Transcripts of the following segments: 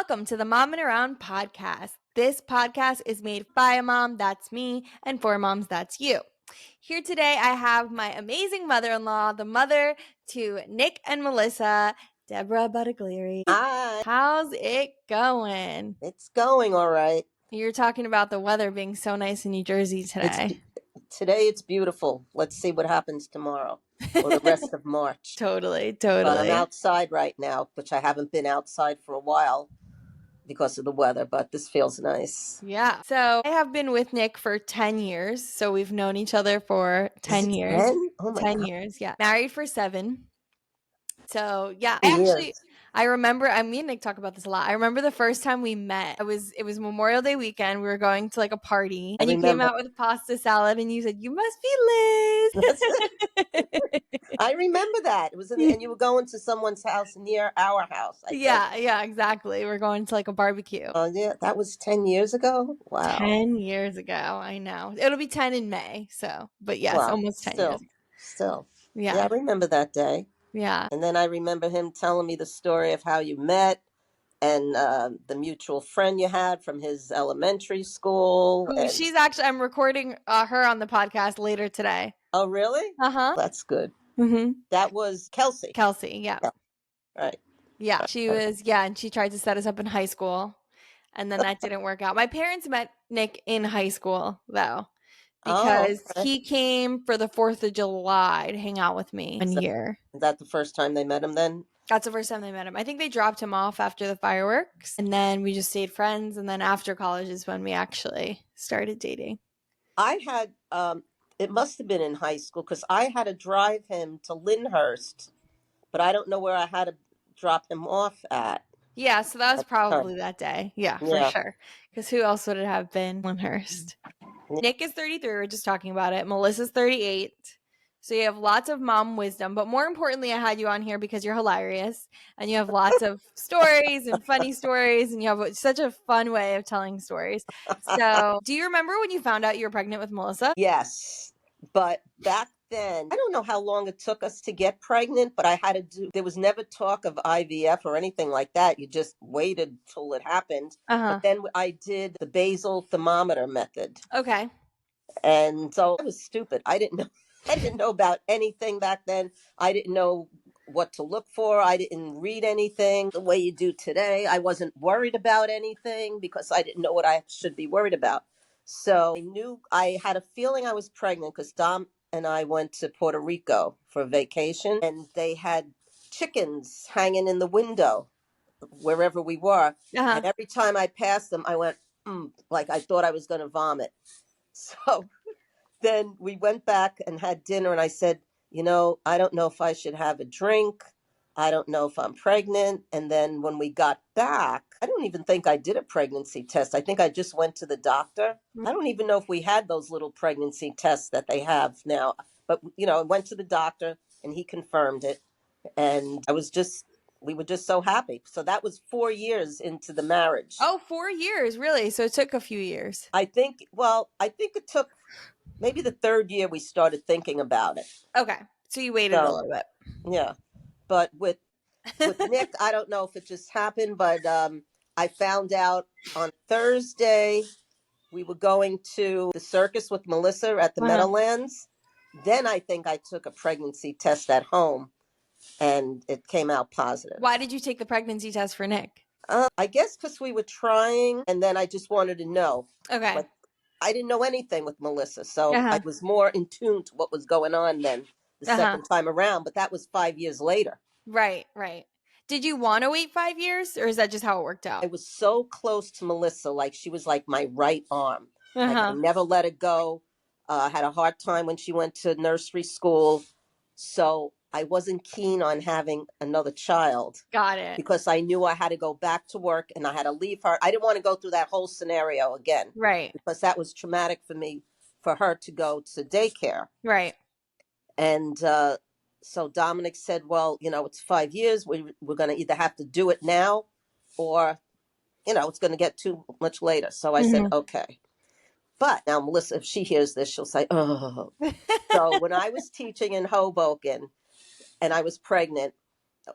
Welcome to the Momming Around podcast. This podcast is made by a mom, that's me, and for moms, that's you. Here today, I have my amazing mother-in-law, the mother to Nick and Melissa, Deborah Baraglieri. Hi. How's it going? It's going all right. You're talking about the weather being so nice in New Jersey today. Today it's beautiful. Let's see what happens tomorrow or the rest of March. Totally. But I'm outside right now, which I haven't been outside for a while because of the weather, but this feels nice. Yeah. So I have been with Nick for 10 years. So we've known each other for 10 years. 10? Oh my 10 God. years, yeah. Married for 7. So yeah, Years. I remember, me and Nick talk about this a lot. I remember the first time we met. It was Memorial Day weekend. We were going to like a party, and you came out with pasta salad, and you said, "You must be Liz." I remember that. It was, and you were going to someone's house near our house. Yeah, exactly. We're going to like a barbecue. Oh yeah, that was 10 years ago. Wow. 10 years ago. I know. It'll be 10 in May. So, but yes, almost 10 years ago. Still. Yeah, I remember that day. Yeah. And then I remember him telling me the story of how you met and the mutual friend you had from his elementary school. She's actually, I'm recording her on the podcast later today. Oh, really? Uh-huh. That's good. Mm-hmm. That was Kelsey. Yeah. Right. Yeah, she was, and she tried to set us up in high school, and then that didn't work out. My parents met Nick in high school, though. Because he came for the 4th of July to hang out with me one year. Is that the first time they met him then? That's the first time they met him. I think they dropped him off after the fireworks, and then we just stayed friends, and then after college is when we actually started dating. I had, it must have been in high school, because I had to drive him to Lyndhurst, but I don't know where I had to drop him off at. Yeah, so that was probably that day. Yeah, for sure. Because who else would it have been? Lyndhurst. Nick is 33. We were just talking about it. Melissa's 38. So you have lots of mom wisdom. But more importantly, I had you on here because you're hilarious. And you have lots of stories and funny stories. And you have such a fun way of telling stories. So do you remember when you found out you were pregnant with Melissa? Yes. But back then, I don't know how long it took us to get pregnant, but I had to there was never talk of IVF or anything like that. You just waited till it happened. But then I did the basal thermometer method. Okay. And so it was stupid. I didn't know about anything back then. I didn't know what to look for. I didn't read anything the way you do today. I wasn't worried about anything because I didn't know what I should be worried about. So I had a feeling I was pregnant because Dom and I went to Puerto Rico for a vacation, and they had chickens hanging in the window wherever we were. And every time I passed them, I went, like I thought I was going to vomit. So then we went back and had dinner, and I said, I don't know if I should have a drink. I don't know if I'm pregnant. And then when we got back, I don't even think I did a pregnancy test. I think I just went to the doctor. I don't even know if we had those little pregnancy tests that they have now. But, I went to the doctor and he confirmed it. And we were just so happy. So that was 4 years into the marriage. Oh, 4 years, really? So it took a few years. I think it took maybe the 3rd year we started thinking about it. Okay. So you waited a little bit. Yeah. But with Nick, I don't know if it just happened, but I found out on Thursday we were going to the circus with Melissa at the Meadowlands. Then I think I took a pregnancy test at home, and it came out positive. Why did you take the pregnancy test for Nick? I guess because we were trying, and then I just wanted to know. Okay. But I didn't know anything with Melissa, so I was more in tune to what was going on than the second time around, but that was 5 years later. Right. Did you want to wait 5 years, or is that just how it worked out? I was so close to Melissa, like she was like my right arm. Like I never let her go. I had a hard time when she went to nursery school, so I wasn't keen on having another child. Got it. Because I knew I had to go back to work and I had to leave her. I didn't want to go through that whole scenario again. Right. Because that was traumatic for me, for her to go to daycare. Right. And so Dominic said, well, it's 5 years. We're going to either have to do it now or, it's going to get too much later. So I said, okay. But now Melissa, if she hears this, she'll say, oh. So when I was teaching in Hoboken and I was pregnant,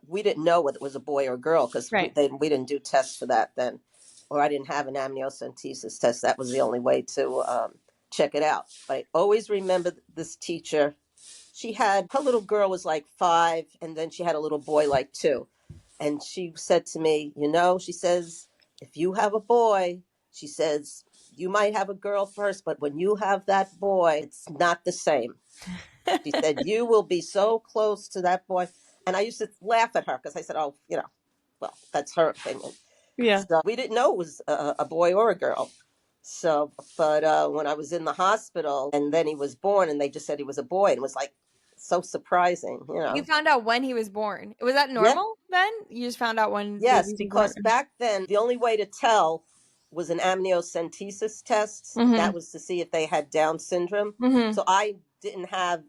we didn't know whether it was a boy or a girl because Right. we didn't do tests for that then, or I didn't have an amniocentesis test. That was the only way to check it out. But I always remember this teacher. She had, her little girl was like 5, and then she had a little boy like 2. And she said to me, she says, if you have a boy, she says, you might have a girl first, but when you have that boy, it's not the same. She said, you will be so close to that boy. And I used to laugh at her because I said, oh, well, that's her opinion. Yeah. So we didn't know it was a boy or a girl. So, but when I was in the hospital and then he was born and they just said he was a boy, and it was like so surprising, You found out when he was born. Was that Yeah. normal then? You just found out when Yes, babies were because born? back then the only way to tell was an amniocentesis test. Mm-hmm. That was to see if they had Down syndrome. Mm-hmm. So I didn't have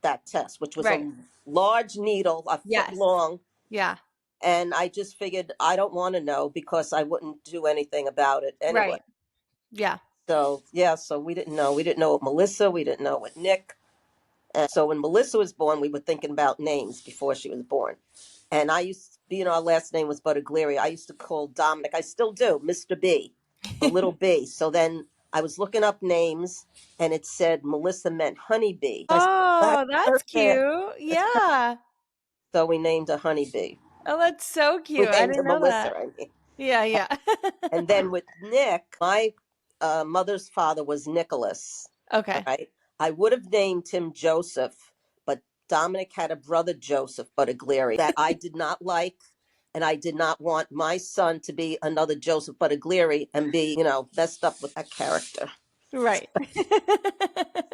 that test, which was Right. a large needle, a foot Yes. long. Yeah. And I just figured I don't want to know because I wouldn't do anything about it anyway. Right. Yeah. So, yeah, so we didn't know. We didn't know what Melissa. We didn't know what Nick. And so when Melissa was born, we were thinking about names before she was born. And I used to, our last name was Baraglieri. I used to call Dominic, I still do, Mr. B, the little B. So then I was looking up names and it said Melissa meant honeybee. I said, that's Oh, that's perfect. cute. That's Yeah. So we named her honeybee. Oh, that's so We cute. I named her didn't know Melissa, that. I mean. Yeah, yeah. And then with Nick, my mother's father was Nicholas. All Okay. right. I would have named him Joseph, but Dominic had a brother, Joseph Baraglieri, that I did not like. And I did not want my son to be another Joseph Baraglieri and be, messed up with that character. Right.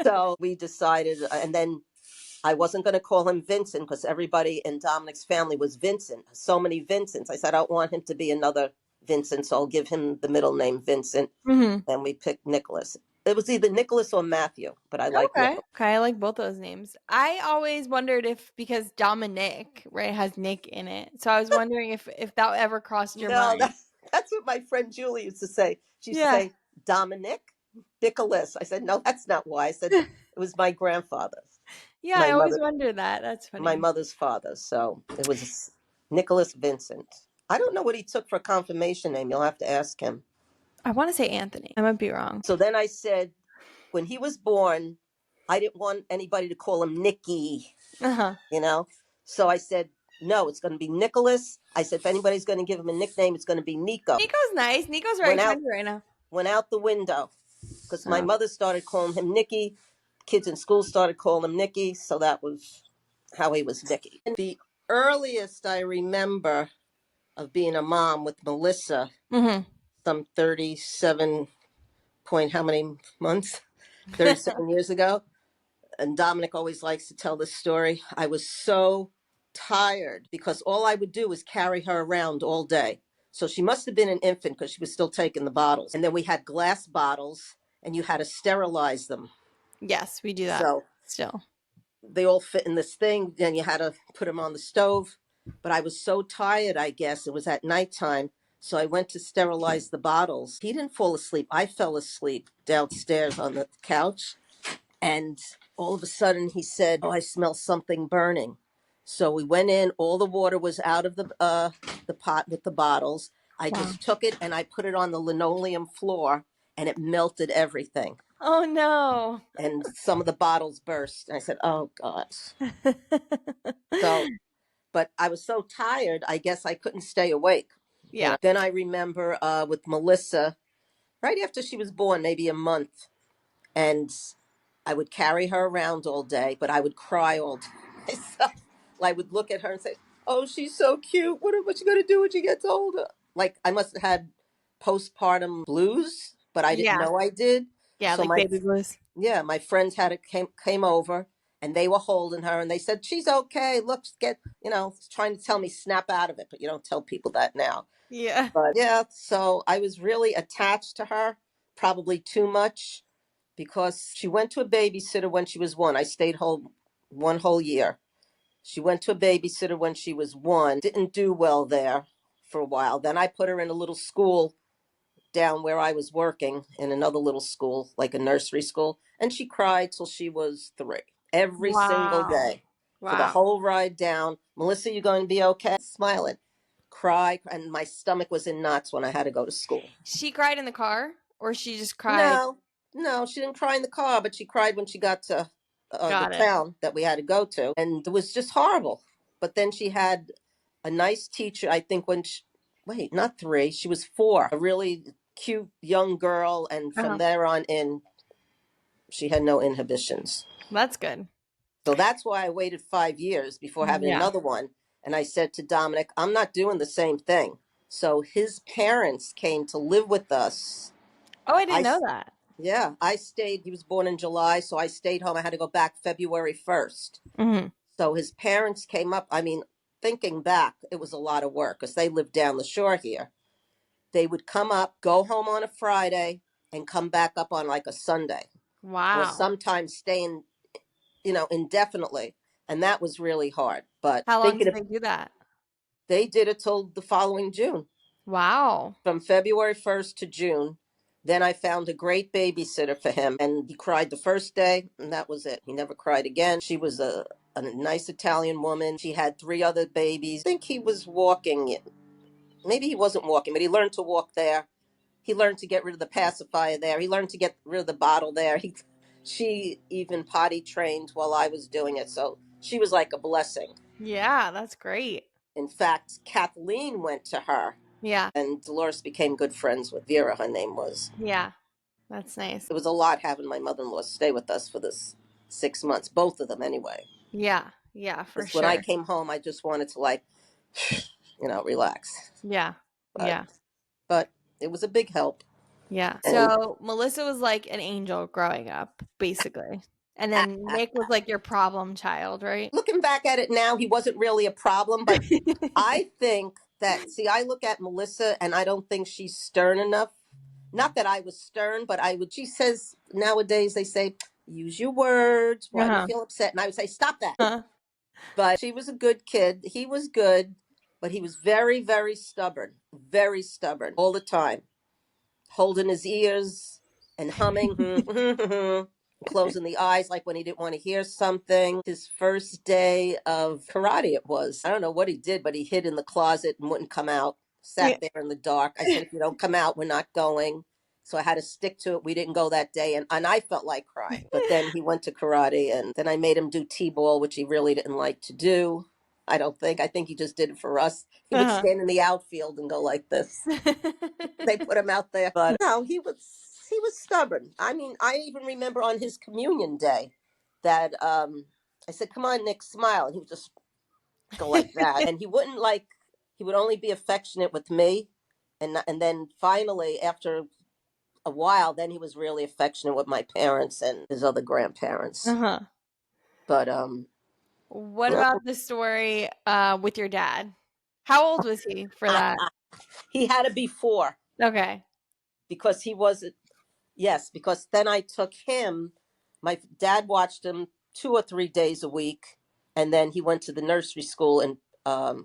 So we decided, and then I wasn't going to call him Vincent because everybody in Dominic's family was Vincent. So many Vincents. I said, I don't want him to be another Vincent, so I'll give him the middle name Vincent. Mm-hmm. And we picked Nicholas. It was either Nicholas or Matthew, but I like Okay. Nicholas. Okay, I like both those names. I always wondered if because Dominic, right, has Nick in it. So I was wondering if that ever crossed your No, mind. that's what my friend Julie used to say. She used to Yeah. say, Dominic Nicholas. I said, no, that's not why. I said, it was my grandfather, Yeah, I my always mother, wondered that. That's my funny. mother's father. So it was Nicholas Vincent. I don't know what he took for a confirmation name. You'll have to ask him. I want to say Anthony. I might be wrong. So then I said, when he was born, I didn't want anybody to call him Nicky, Uh-huh. So I said, no, it's going to be Nicholas. I said, if anybody's going to give him a nickname, it's going to be Nico. Nico's nice. Nico's very Went out, trendy right now. went out the window because my Oh. mother started calling him Nicky. Kids in school started calling him Nicky. So that was how he was Nicky. And the earliest I remember of being a mom with Melissa, Mm-hmm. some 37 point how many months? 37 years ago. And Dominic always likes to tell this story. I was so tired because all I would do was carry her around all day. So she must have been an infant because she was still taking the bottles. And then we had glass bottles and you had to sterilize them. Yes, we do that So still. they all fit in this thing. Then you had to put them on the stove. But I was so tired, I guess. It was at nighttime. So I went to sterilize the bottles. He didn't fall asleep. I fell asleep downstairs on the couch. And all of a sudden he said, oh, I smell something burning. So we went in, all the water was out of the pot with the bottles. I Wow. just took it and I put it on the linoleum floor and it melted everything. Oh no. And some of the bottles burst. And I said, oh gosh. So, but I was so tired, I guess I couldn't stay awake. Yeah. Then I remember with Melissa, right after she was born, maybe a month. And I would carry her around all day, but I would cry all day myself. I would look at her and say, oh, she's so cute. What's she going to do when she gets older? Like I must have had postpartum blues, but I didn't Yeah. know I did. Yeah, So like baby blues. my friends came over and they were holding her and they said, she's okay. Look, trying to tell me snap out of it, but you don't tell people that now. Yeah. But yeah, so I was really attached to her, probably too much because she went to a babysitter when she was 1. I stayed home 1 whole year. She went to a babysitter when she was 1. Didn't do well there for a while. Then I put her in a little school down where I was working in another little school, like a nursery school. And she cried till she was 3 every single Wow. day. for the Wow. whole ride down. Melissa, you going to be okay? Smiling. Cry, and my stomach was in knots when I had to go to school. She cried in the car, or she just cried? No, no, she didn't cry in the car, but she cried when she got to the Got it. town that we had to go to, and it was just horrible. But then she had a nice teacher. I think when she, wait, not three, she was four, a really cute young girl, and from there on in, she had no inhibitions. That's good. So that's why I waited 5 years before having Yeah. another one. And I said to Dominic, I'm not doing the same thing. So his parents came to live with us. Oh, I didn't I, know that. yeah, I stayed. He was born in July, so I stayed home. I had to go back February 1st. Mm-hmm. So his parents came up. I mean, thinking back, it was a lot of work because they lived down the shore here. They would come up, go home on a Friday, and come back up on like a Sunday, or Wow. sometimes staying, indefinitely. And that was really hard. But How long thinking did of, they do that? they did it till the following June, Wow. from February 1st to June. Then I found a great babysitter for him, and he cried the first day, and that was it. He never cried again. She was a nice Italian woman. She had three other babies. I think he was walking. Maybe he wasn't walking, but he learned to walk there. He learned to get rid of the pacifier there. He learned to get rid of the bottle there. She even potty trained while I was doing it. So she was like a blessing. Yeah, that's great. In fact, Kathleen went to her, Yeah. and Dolores became good friends with Vera, her name was. Yeah. That's nice. It was a lot having my mother-in-law stay with us for this 6 months, both of them anyway. Yeah. Yeah, for Because when I sure. came home, I just wanted to like, relax. Yeah. But Yeah. but it was a big help. Yeah. And So Melissa was like an angel growing up, basically. And then Nick was like your problem child, right? looking back at it now, he wasn't really a problem. But I think that, see, I look at Melissa and I don't think she's stern enough. Not that I was stern, but she says nowadays they say, use your words. Why do you Uh-huh. feel upset? And I would say, stop that. Uh-huh. But she was a good kid. He was good, but he was very, very stubborn all the time, holding his ears and humming, closing the eyes like when he didn't want to hear something. His first day of karate, it was. I don't know what he did, but he hid in the closet and wouldn't come out, Yeah. sat there in the dark. I said, if you don't come out, we're not going. So I had to stick to it. We didn't go that day, and I felt like crying. But then he went to karate, and then I made him do T-ball, which he really didn't like to do. I don't think. I think he just did it for us. He would Uh-huh. stand in the outfield and go like this. They put him out there. But no, he was stubborn. I mean, I even remember on his communion day that I said, "Come on, Nick, smile," and he would just go like that, and he would only be affectionate with me, and then finally after a while, then he was really affectionate with my parents and his other grandparents. Uh-huh. But What about the story with your dad? How old was he for that? he had to be four Okay. because he wasn't. Yes, because then I took him. My dad watched him 2 or 3 days a week, and then he went to the nursery school in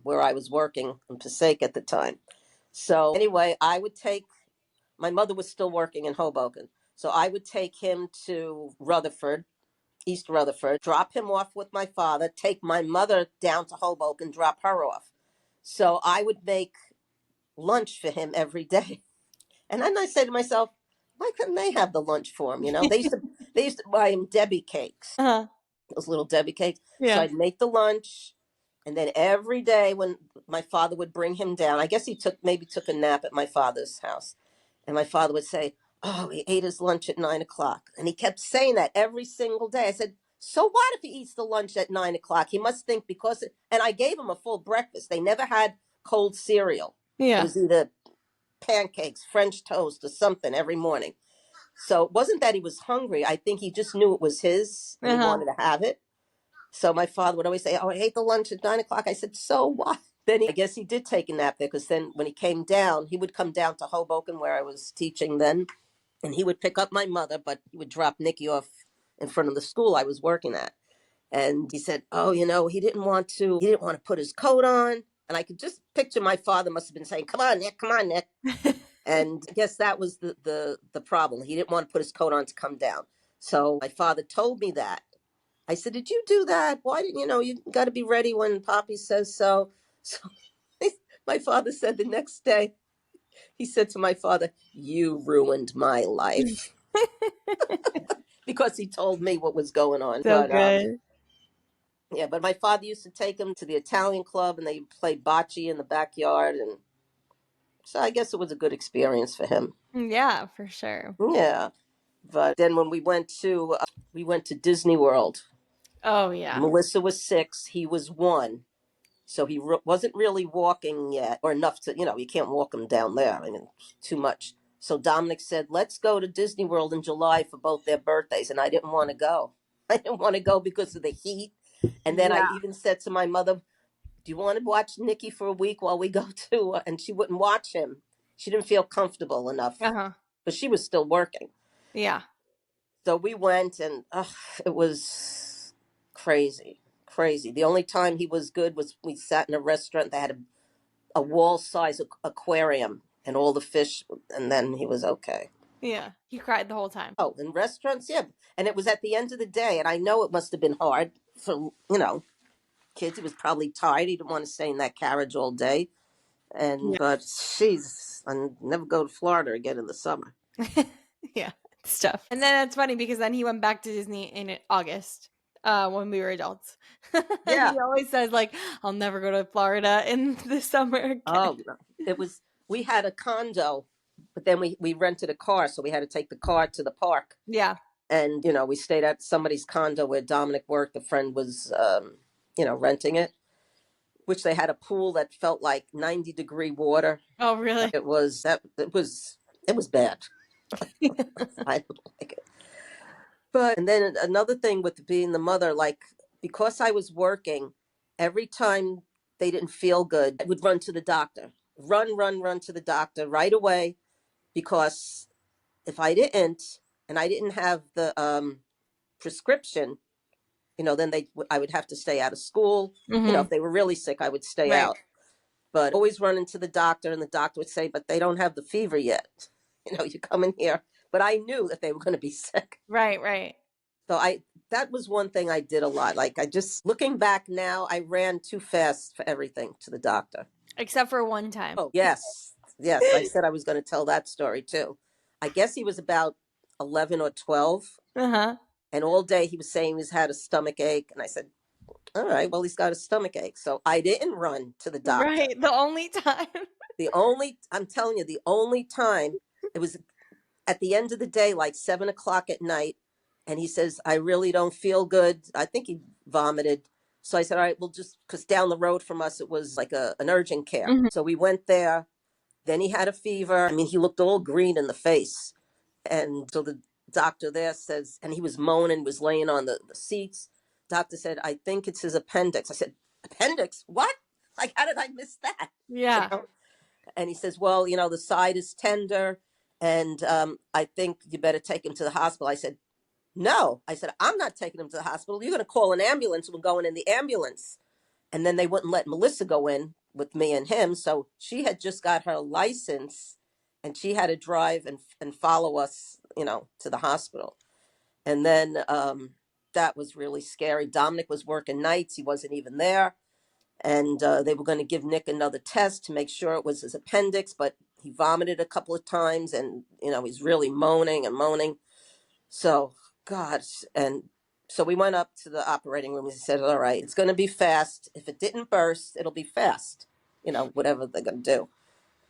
where I was working in Passaic at the time. So anyway, I would take. My mother was still working in Hoboken, so I would take him to Rutherford, East Rutherford, drop him off with my father, take my mother down to Hoboken, drop her off. So I would make lunch for him every day. And then I say to myself, why couldn't they have the lunch for him? They used to buy him Debbie cakes, Uh-huh. those little Debbie cakes. So Yeah. I'd make the lunch, and then every day when my father would bring him down, I guess he maybe took a nap at my father's house, and my father would say, "Oh, he ate his lunch at 9 o'clock," and he kept saying that every single day. I said, "So what if he eats the lunch at 9 o'clock? He must think because." And I gave him a full breakfast. They never had cold cereal. It Yeah. was either pancakes, French toast, or something every morning. So it wasn't that he was hungry. I think he just knew it was his and he Uh-huh. wanted to have it. So my father would always say, "Oh, I ate the lunch at 9 o'clock." I said, "So what?" Then I guess he did take a nap there because then when he came down, he would come down to Hoboken where I was teaching then, and he would pick up my mother, but he would drop Nikki off in front of the school I was working at. And he said, "Oh, he didn't want to put his coat on." And I could just picture my father must have been saying, "Come on, Nick, come on, Nick." And I guess that was the problem. He didn't want to put his coat on to come down. So my father told me that. I said, did you do that? Why didn't you got to be ready when Poppy says so. So my father said the next day, he said to my father, you ruined my life. Because he told me what was going on. So But good. yeah, but my father used to take him to the Italian club and they played bocce in the backyard. And so I guess it was a good experience for him. Yeah, for sure. Yeah. But then when we went to Disney World. Oh, yeah. Melissa was 6, he was 1. So he wasn't really walking yet, or enough to, you can't walk him down there. I mean, too much. So Dominic said, let's go to Disney World in July for both their birthdays. And I didn't want to go. I didn't want to go because of the heat. And then I Yeah. even said to my mother, do you want to watch Nikki for a week while we go to, and she wouldn't watch him. She didn't feel comfortable enough, Uh-huh. but she was still working. Yeah. So we went, and it was crazy, crazy. The only time he was good was we sat in a restaurant that had a wall-size aquarium and all the fish, and then he was okay. Yeah. He cried the whole time. Oh, in restaurants, yeah. And it was at the end of the day, and I know it must have been hard for, kids. He was probably tired. He didn't want to stay in that carriage all day. Yeah. But jeez, I never go to Florida again in the summer. Yeah. Stuff. And then it's funny because then he went back to Disney in August. When we were adults. And Yeah. he always says, like, I'll never go to Florida in the summer again. Oh, no. We had a condo, but then we rented a car, so we had to take the car to the park. Yeah. And, we stayed at somebody's condo where Dominic worked. A friend was, renting it, which they had a pool that felt like 90-degree water. Oh, really? It was bad. I don't like it. And then another thing with being the mother, like, because I was working, every time they didn't feel good, I would run to the doctor. Run to the doctor right away, because if I didn't, and I didn't have the prescription, then I would have to stay out of school. Mm-hmm. If they were really sick, I would stay Right. out. But always running to the doctor, and the doctor would say, but they don't have the fever yet. You come in here. But I knew that they were going to be sick. Right. So that was one thing I did a lot. Like, looking back now, I ran too fast for everything to the doctor. Except for one time. Oh, yes. Yes. I said I was going to tell that story too. I guess he was about 11 or 12. Uh-huh. And all day he was saying he's had a stomach ache. And I said, all right, well, he's got a stomach ache. So I didn't run to the doctor. Right. The only time. I'm telling you, the only time, it was at the end of the day, like 7 o'clock at night. And he says, I really don't feel good. I think he vomited. So I said, all right, well, just because down the road from us, it was like an urgent care. Mm-hmm. So we went there. Then he had a fever. I mean, he looked all green in the face. And so the doctor there says, and he was moaning, was laying on the seats. Doctor said, I think it's his appendix. I said, appendix? What? Like, how did I miss that? Yeah. And he says, well, the side is tender, and I think you better take him to the hospital. I said, no. I said, I'm not taking him to the hospital. You're going to call an ambulance. We're going in the ambulance. And then they wouldn't let Melissa go in with me and him. So she had just got her license, and she had to drive and follow us, to the hospital. And then that was really scary. Dominic was working nights. He wasn't even there. And they were going to give Nick another test to make sure it was his appendix, but he vomited a couple of times, and, he's really moaning and moaning. So, God, and so we went up to the operating room and he said, all right, it's going to be fast. If it didn't burst, it'll be fast, whatever they're going to do,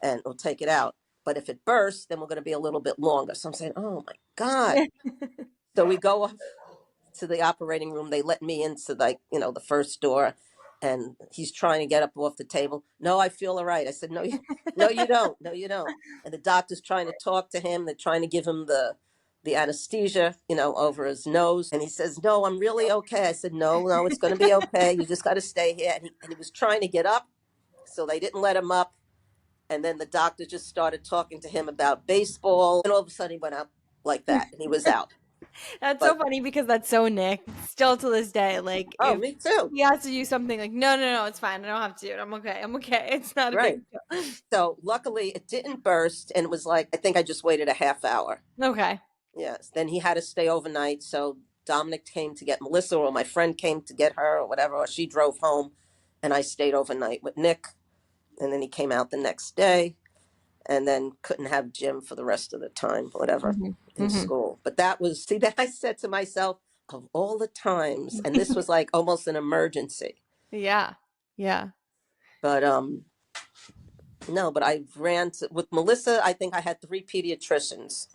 and we'll take it out. But if it bursts, then we're going to be a little bit longer. So I'm saying, oh my God. So we go up to the operating room. They let me into the first door, and he's trying to get up off the table. No, I feel all right. I said, no, no, you don't. No, you don't. And the doctor's trying to talk to him. They're trying to give him the anesthesia, over his nose. And he says, no, I'm really okay. I said, no, it's going to be okay. You just got to stay here. And he was trying to get up, so they didn't let him up. And then the doctor just started talking to him about baseball. And all of a sudden he went out like that, and he was out. That's so funny because that's so Nick. Still to this day, like, oh, me too. He has to do something like, no, it's fine. I don't have to do it. I'm okay. It's not a big deal. So luckily it didn't burst, and it was like, I think I just waited a half hour. Okay. Yes. Then he had to stay overnight. So Dominic came to get Melissa, or my friend came to get her, or whatever, or she drove home, and I stayed overnight with Nick, and then he came out the next day, and then couldn't have Jim for the rest of the time, whatever, in school. But that was, see, that I said to myself, of all the times, and this was like almost an emergency. Yeah. But no, but I ran with Melissa. I think I had 3 pediatricians,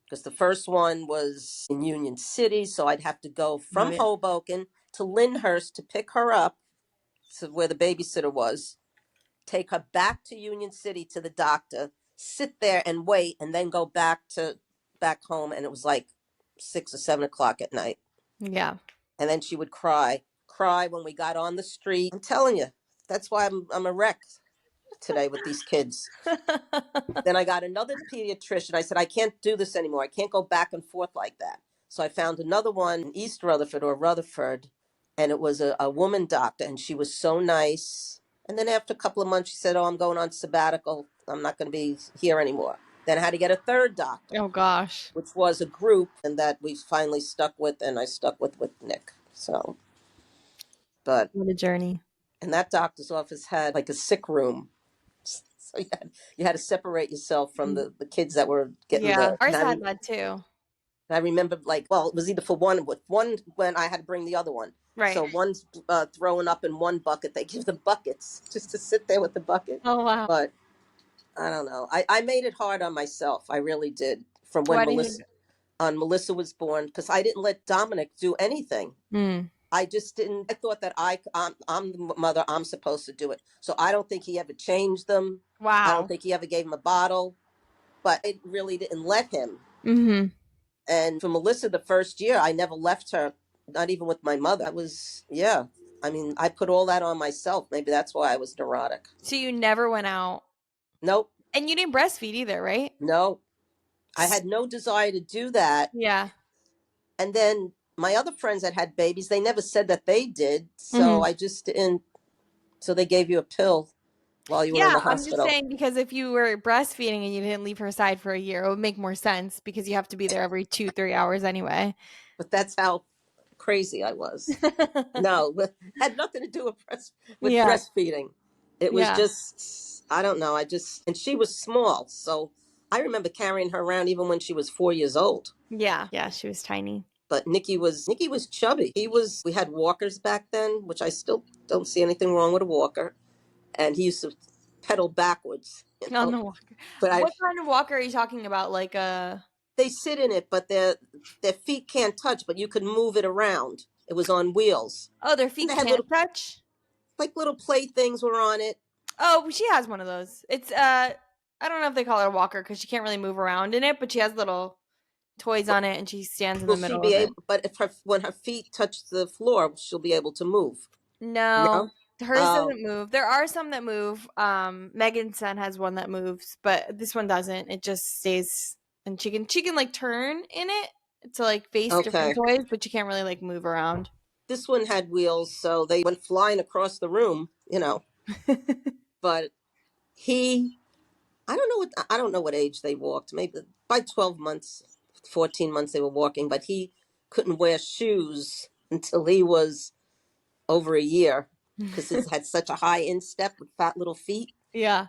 because the first one was in Union City, so I'd have to go Oh, from yeah. Hoboken to Lyndhurst to pick her up to where the babysitter was, take her back to Union City to the doctor, sit there and wait, and then go back home. And it was like 6 or 7 o'clock at night. Yeah. And then she would cry when we got on the street. I'm telling you, that's why I'm a wreck today with these kids. Then I got another pediatrician. I said, I can't do this anymore. I can't go back and forth like that. So I found another one in East Rutherford or Rutherford, and it was a woman doctor, and she was so nice. And then after a couple of months, she said, oh, I'm going on sabbatical. I'm not going to be here anymore. Then I had to get a third doctor. Oh, gosh. Which was a group, and that we finally stuck with, and I stuck with Nick. So, but What a journey. and that doctor's office had like a sick room. So you had to separate yourself from the kids that were getting Yeah. the. Ours had that too. I remember, like, well, it was either for one when I had to bring the other one. Right. So one's throwing up in one bucket. They give them buckets just to sit there with the bucket. Oh, wow. But I don't know. I made it hard on myself. I really did. From when Why did Melissa was born, because I didn't let Dominic do anything. I just didn't. I thought that I'm the mother. I'm supposed to do it. So I don't think he ever changed them. Wow. I don't think he ever gave him a bottle. But it really didn't let him. And for Melissa, the first year, I never left her, not even with my mother. I was, yeah. I mean, I put all that on myself. Maybe that's why I was neurotic. So you never went out? Nope. And you didn't breastfeed either, right? No. I had no desire to do that. Yeah. And then my other friends that had babies, they never said that they did. So I just didn't. So they gave you a pill while you were in the hospital. I'm just saying, because if you were breastfeeding and you didn't leave her side for a year, it would make more sense, because you have to be there every 2-3 hours anyway. But that's how crazy I was. No, it had nothing to do with breastfeeding. It was just, I don't know. And she was small. So I remember carrying her around even when she was 4 years old. Yeah, she was tiny. But Nikki was chubby. We had walkers back then, which I still don't see anything wrong with a walker. And he used to pedal backwards. On the walker. But what kind of walker are you talking about? Like a... They sit in it, but their feet can't touch, but you could move it around. It was on wheels. Oh, their feet can't touch? Like little playthings were on it. Oh, she has one of those. It's I don't know if they call it a walker, because she can't really move around in it, but she has little toys on it, and she stands in the middle of it. But when her feet touch the floor, she'll be able to move. No? Hers doesn't move. There are some that move. Megan's son has one that moves, but this one doesn't. It just stays, and she can like turn in it to like face different toys, but she can't really like move around. This one had wheels, so they went flying across the room, But I don't know what age they walked. Maybe by 12 months, 14 months they were walking, but he couldn't wear shoes until he was over a year, because he had such a high instep with fat little feet. Yeah.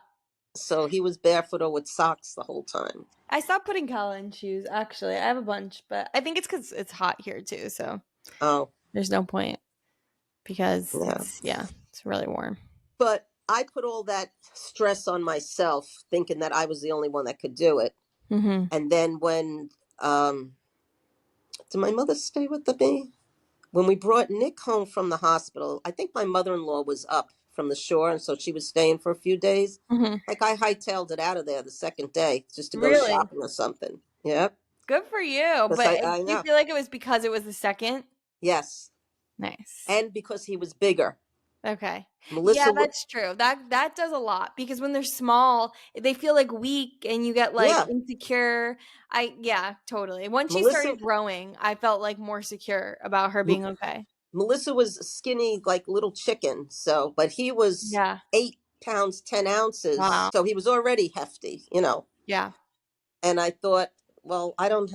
So he was barefoot or with socks the whole time. I stopped putting Kala in shoes, actually. I have a bunch, but I think it's because it's hot here too, so there's no point, because it's really warm. But I put all that stress on myself, thinking that I was the only one that could do it. And then when did my mother stay with me? When we brought Nick home from the hospital, I think my mother-in-law was up from the shore, and so she was staying for a few days. Like, I hightailed it out of there the second day just to go shopping or something. Yep. Good for you. But do you feel like it was because it was the second? Yes. Nice. And because he was bigger. Okay. Melissa, that's true. That does a lot, because when they're small, they feel like weak, and you get like insecure. Totally. Once she started growing, I felt like more secure about her being okay. Melissa was skinny, like little chicken. So, but he was 8 pounds, 10 ounces. Wow. So he was already hefty, Yeah. And I thought, well, I don't,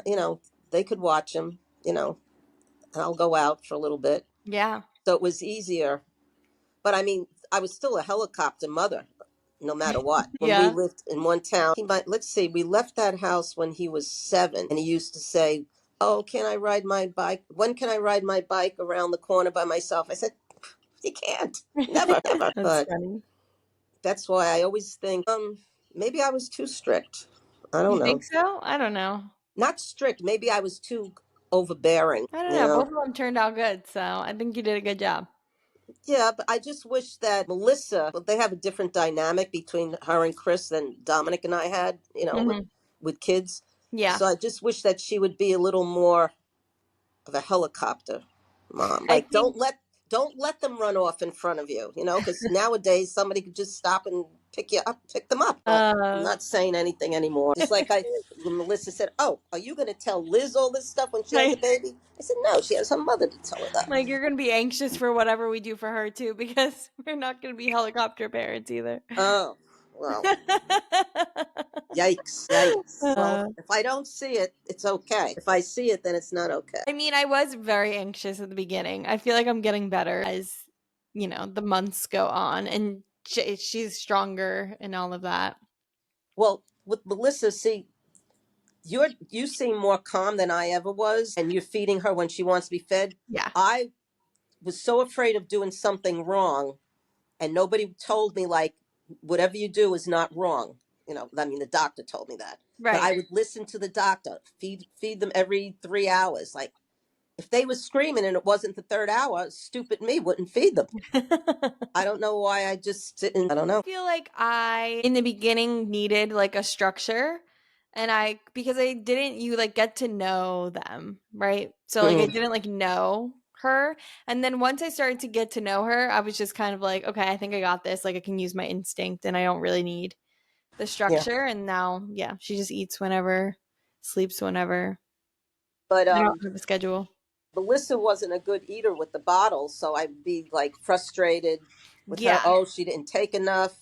they could watch him, and I'll go out for a little bit. Yeah. So it was easier. But I mean, I was still a helicopter mother, no matter what. When we Yeah. lived in one town, let's see, we left that house when he was 7, and he used to say, "Oh, can I ride my bike? When can I ride my bike around the corner by myself?" I said, "You can't, never, never." That's But funny. that's why I always think, maybe I was too strict. I You don't think know. so? I don't know. Not strict. Maybe I was too overbearing, I don't you know. Both know? of them turned out good, so I think you did a good job. Yeah, but I just wish that Melissa, well, they have a different dynamic between her and Chris than Dominic and I had, Hmm. with kids. Yeah. So I just wish that she would be a little more of a helicopter mom. I Like think don't let them run off in front of you, because nowadays somebody could just stop and pick them up. But I'm uh not saying anything anymore. Just like when Melissa said, "Oh, are you going to tell Liz all this stuff when she has a like, baby?" I said, "No, she has her mother to tell her that." like you're gonna be anxious for whatever we do for her too, because we're not gonna be helicopter parents either. Oh, well, yikes, yikes. Well, uh, if I don't see it, it's okay. If I see it, then it's not okay. I mean, I was very anxious at the beginning. I feel like I'm getting better as the months go on, and she's stronger and all of that. Well, with Melissa, see, you seem more calm than I ever was, and you're feeding her when she wants to be fed. Yeah. I was so afraid of doing something wrong, and nobody told me, like, whatever you do is not wrong. I mean, the doctor told me that, but Right. I would listen to the doctor. Feed them every 3 hours. Like, if they were screaming and it wasn't the third hour, stupid me wouldn't feed them. I don't know why I just didn't. I don't know. I feel like I in the beginning needed like a structure, and because I didn't you like get to know them, right? So like I Mm, didn't like know her, and then once I started to get to know her, I was just kind of like, okay, I think I got this. Like I can use my instinct and I don't really need the yeah, structure. And now, yeah, she just eats whenever, sleeps whenever. but I don't have a schedule. Melissa wasn't a good eater with the bottles, so I'd be like frustrated with her. Yeah, Oh, she didn't take enough.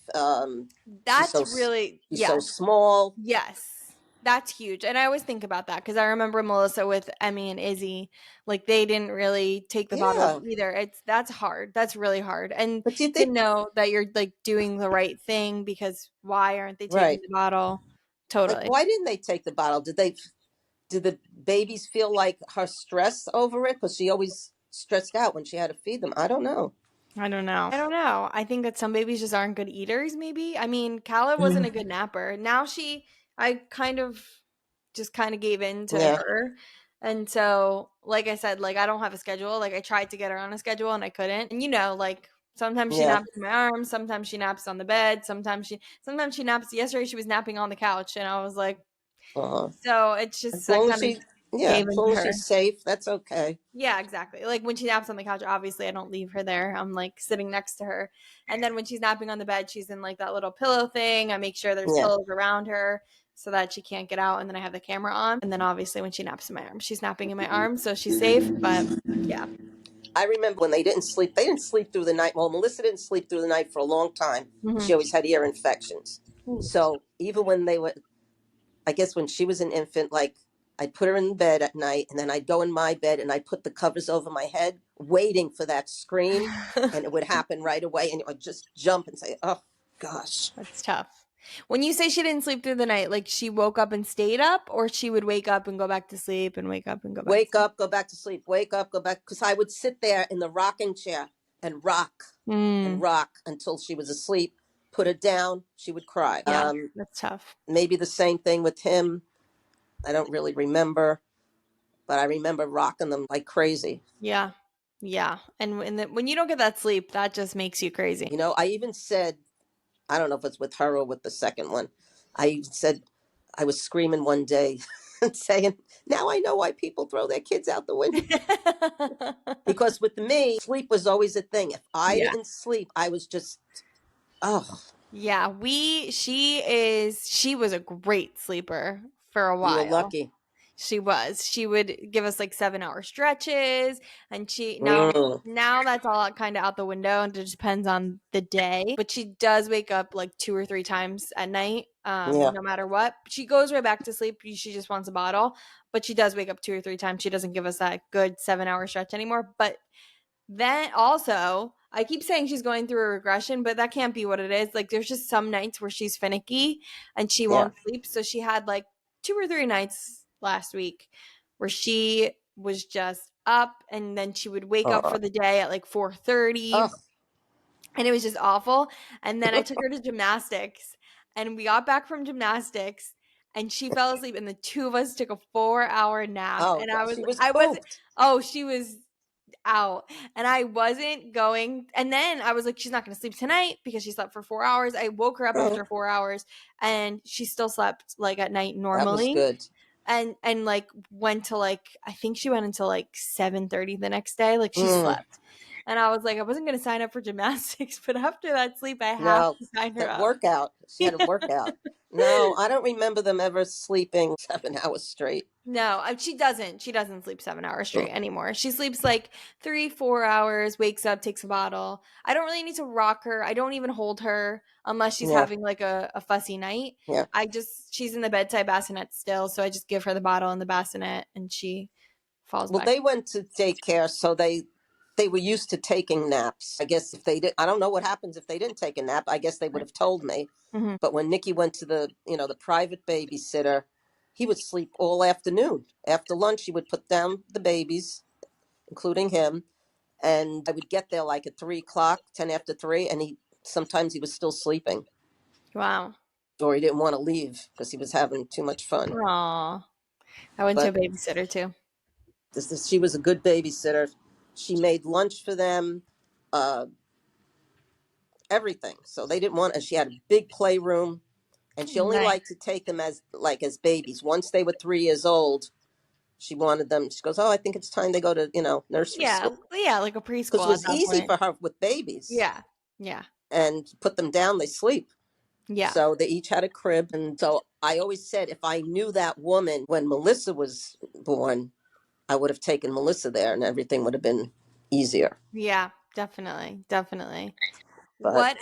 She's that's so really, she's so yes. small. Yes. That's huge. And I always think about that because I remember Melissa with Emmy and Izzy, like they didn't really take the bottles Yeah, either. That's hard. That's really hard. And but do you to think know that you're like doing the right thing because why aren't they taking right? the bottle? Like, Totally. why didn't they take the bottle? Did the babies feel like her stress over it? Because she always stressed out when she had to feed them. I don't know. I don't know. I don't know. I think that some babies just aren't good eaters, maybe. I mean, Kala wasn't Mm, a good napper. Now I kind of gave in to yeah, her. And so, like I said, like I don't have a schedule. Like I tried to get her on a schedule and I couldn't. And like sometimes she yeah. naps in my arms, sometimes she naps on the bed, sometimes she naps. Yesterday she was napping on the couch and I was like, Uh-huh. so it's As just I long as kind of she, yeah, gave as in long to as her. she's safe, that's okay. Yeah, exactly. Like when she naps on the couch, obviously I don't leave her there. I'm like sitting next to her. And then when she's napping on the bed, she's in like that little pillow thing. I make sure there's Yeah. pillows around her so that she can't get out. And then I have the camera on. And then obviously when she naps in my arms, she's napping in my arms. So she's safe. But yeah. I remember when they didn't sleep through the night. Well, Melissa didn't sleep through the night for a long time. She Hmm. always had ear infections. So even when they were, I guess when she was an infant, like, I'd put her in bed at night and then I'd go in my bed and I'd put the covers over my head, waiting for that scream. And it would happen right away. And I'd just jump and say, "Oh, gosh." That's tough. When you say she didn't sleep through the night, like she woke up and stayed up, or she would wake up and go back to sleep and wake up and go back to Wake sleep? up, go back to sleep, wake up, go back. Because I would sit there in the rocking chair and Mm, rock until she was asleep, put her down, she would cry. yeah, that's tough. Maybe the same thing with him. I don't really remember, but I remember rocking them like crazy. Yeah. Yeah. And when you don't get that sleep, that just makes you crazy. I even said, I don't know if it's with her or with the second one, I even said, I was screaming one day and saying, "Now I know why people throw their kids out the window." Because with me, sleep was always a thing. If I Yeah. didn't sleep, I was just, oh, Yeah, she was a great sleeper for a you were while. lucky. She was. She would give us like 7 hour stretches, and she Mm, now that's all kind of out the window, and it just depends on the day. But she does wake up like 2 or 3 times at night, yeah, no matter what. She goes right back to sleep. She just wants a bottle, but she does wake up 2 or 3 times. She doesn't give us that good 7 hour stretch anymore. But then also, I keep saying she's going through a regression, but that can't be what it is. Like, there's just some nights where she's finicky and she yeah. won't sleep. So she had like 2 or 3 nights last week where she was just up, and then she would wake up Uh, for the day at like 4:30, oh, and it was just awful. And then I took her to gymnastics, and we got back from gymnastics, and she fell asleep, and the two of us took a 4 hour nap. oh, And God, she was I was, pooped. oh, she was out, and I wasn't going. And then I was like, she's not going to sleep tonight because she slept for 4 hours. I woke her up Mm, after 4 hours, and she still slept like at night that was normally. good. And like went to like, I think she went until like 7:30 the next day. Like she Mm, slept. And I was like, I wasn't going to sign up for gymnastics, but after that sleep, I have no, to sign her that up. workout. She had a workout. No, I don't remember them ever sleeping 7 hours straight. No, she doesn't. She doesn't sleep 7 hours Mm, straight anymore. She sleeps like 3, 4 hours, wakes up, takes a bottle. I don't really need to rock her. I don't even hold her unless she's yeah, having like a fussy night. yeah. She's in the bedside bassinet still. So I just give her the bottle and the bassinet, and she falls Well, back. they went to daycare, so they were used to taking naps. I guess if they did, I don't know what happens if they didn't take a nap. I guess they would have told me. Hmm. But when Nikki went to the private babysitter, he would sleep all afternoon. After lunch, he would put down the babies, including him, and I would get there like at 3 o'clock, 10 after 3, and he sometimes he was still sleeping, Wow. or he didn't want to leave because he was having too much fun. Aw. I went to a But babysitter too. she was a good babysitter. She made lunch for them. Uh, Everything. So they didn't want, and she had a big playroom, and she only Nice. liked to take them as babies. Once they were 3 years old, she wanted them. She goes, "Oh, I think it's time they go to nursery Yeah. school," Yeah. Like a because it preschool at was that easy point. for her with babies, Yeah. Yeah. and put them down, they sleep. Yeah. So they each had a crib, and so I always said if I knew that woman when Melissa was born, I would have taken Melissa there, and everything would have been easier. Yeah. Definitely. Definitely. But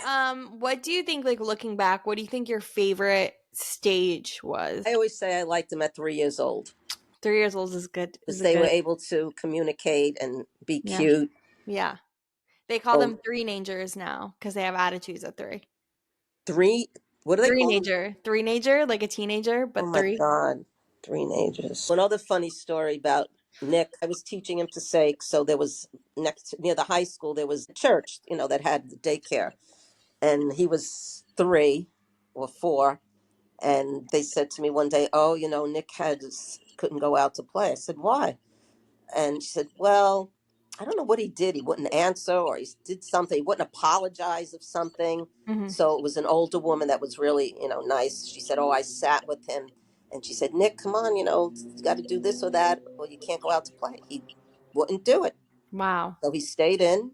What do you think, like looking back, what do you think your favorite stage was? I always say I liked them at 3 years old. 3 years old is good, Because is a they were good. able to communicate and be Yeah. cute. Yeah. They call Oh, them three-nagers now because they have attitudes at three. three, what do they call them? Three-nager, like a teenager, Oh but my three. God, teenagers. Another funny story about Nick. I was teaching him to say, so there was near the high school, there was a church, that had the daycare. And he was 3 or 4. And they said to me one day, oh, Nick couldn't go out to play. I said, why? And she said, well, I don't know what he did. He wouldn't answer, or he did something. He wouldn't apologize of something. Hmm. So it was an older woman that was really, nice. She said, oh, I sat with him. And she said, Nick, come on, you got to do this or that, or you can't go out to play. He wouldn't do it. Wow. So he stayed in,